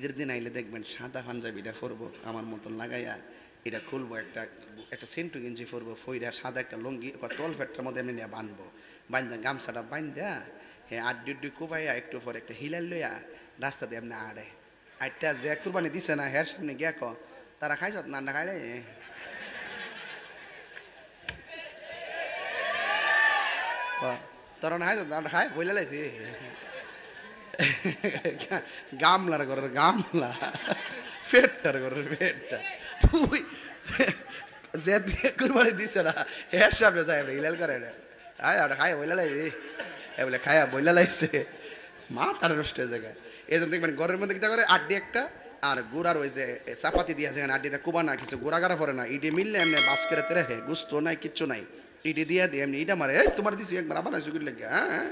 ঈদের দিন আইলে দেখবেন সাদা পাঞ্জাবিটা পরবো আমার মতন লাগাইয়া, এটা খুলবো, একটা সেন্টু গেঞ্জি পরবো, ফইরা সাদা একটা লুঙ্গি তল ফেটটার মধ্যে এমনি নিয়ে বানবো, বান্ধা গামছাটা বান্ধা হ্যাঁ আড্ডি কোবাইয়া একটু পরে একটা হিলাল লইয়া রাস্তা দিয়ে এমনি আড়ে আটটা যে কুরবানি দিছে না হের সামনে গিয়া ক তারা খাইছ না খাইলে তোরা না খাই বইলে লাইছি গামলার ঘরের গামলা পেটটার ঘরের পেটটা তুই যে দিয়ে কুরবানি দিছে না হের সামনে যাই হিলাল করে খাই বইলে লাইছি বলে খায়া বইলা লাইছে মা তার নষ্ট জায়গায়। এই জন্য দেখবেন ঘরের মধ্যে কিতা করে আড্ডি একটা আর গুড়ার ওই যে চাপাতি দিয়া যেখানে আড্ডিতে কুবা না কিছু গোড়া গাড়া পরে না, ইডি মিললে এমনি বাস করে তেরে হে গুস্তো নাই কিচ্ছু নাই, ইডি দিয়া দিয়ে এমনি ইটা মারে তোমার দিছি একবার আবার সুগির লেগে হ্যাঁ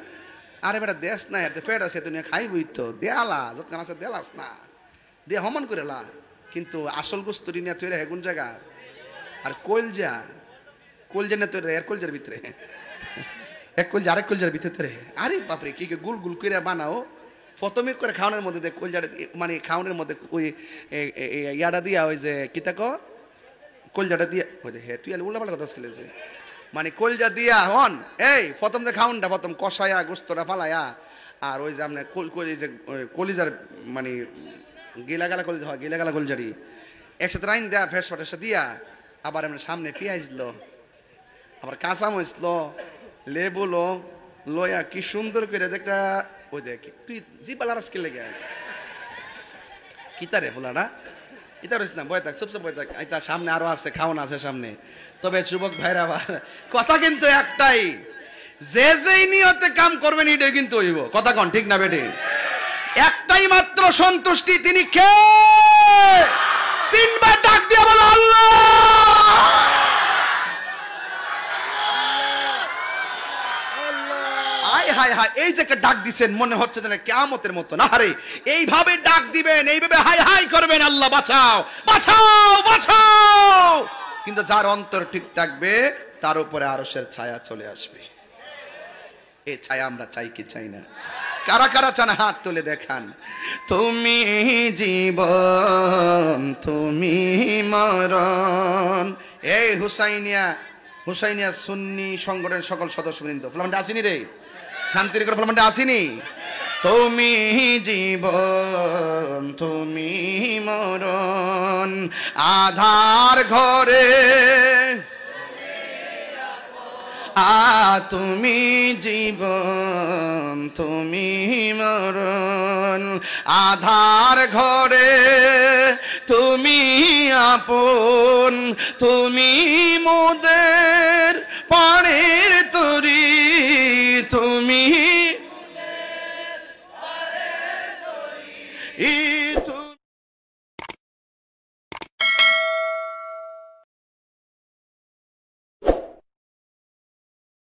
আরে বেটা দেশ না এতে ফেট আছে তুমি খাইবই তো দেয়ালা যতক্ষণ আছে দেলাস না দিয়ে হমান করে লা, কিন্তু আসল গুস্তরি নিয়ে তৈরি হে কোন জায়গা আর কলজা নিয়ে তৈরি এর কলজার ভিতরে এক কলজা আরেক কলজার ভিতরে আরে বাপরে কি গুল গুল করে বানাও প্রথমে করে খাওয়ানোর মধ্যে দেখ কলজাটা মানে খাওয়ানোর মধ্যে ওই ইয়াটা দিয়া ওই যে কিতা ক কলজাটা দিয়া ওই হে তুই উল্লাপাল্লা কথা খেলেছে মানে কলজা দিয়া হন এই প্রথম যে খাওয়ানটা প্রথম কষায়া গোস্তটা ফালায়া আর ওই যে আপনার যে কলিজার মানে গিলাগালা কলিজা হয় গিলাগালা কলজারি একসাথে রাইন দেয়া ফেস ফাটের সাথে দিয়া আবার এমনি সামনে পেঁয়াজ লো আবার কাঁচা মরিচ লো লেবু লো লয়া কি সুন্দর করে একটা ওই দেখ তুই জি পালার আজকে লেগে কিতারে বলাটা ইতা রইস না বয় থাক সবসব বয় থাক তার সামনে আরো আছে খাওয়ান আছে সামনে। তবে যুবক ভাইরা আবার কথা কিন্তু একটাই, যে যেই নিয়তে কাম করবেন এটাই কিন্তু হইব, কথা কন ঠিক না বেটে? একটাই মাত্র সন্তুষ্টি, তিনি কে? তিনবার ডাক দিয়ে বলো আল্লাহ। হায় হায় এই যে ডাক দিছেন মনে হচ্ছে যেন কিয়ামতের মতো না, আরে এইভাবে ডাক দিবেন, এইভাবে হায় হায় করবেন আল্লাহ বাঁচাও বাঁচাও বাঁচাও, কিন্তু যার অন্তর ঠিক থাকবে তার উপরে আরশের ছায়া চলে আসবে। এই ছায়া আমরা চাই কি চাই না? কারা কারা চান হাত তুলে দেখান। তুমি জীবন তুমি মরণ। এই হুসাইনিয়া সুন্নি সংগঠনের সকল সদস্যবৃন্দ ফ্লামটা আসেনি রে, শান্তির করে ফ্লামটা আসেনি। তুমি জীবন তুমি মরণ, আধার ঘরে তুমি জীবন তুমি মরণ, আধার ঘরে তুমি আপন, তুমি মোদের পাড়ের তরি, তুমি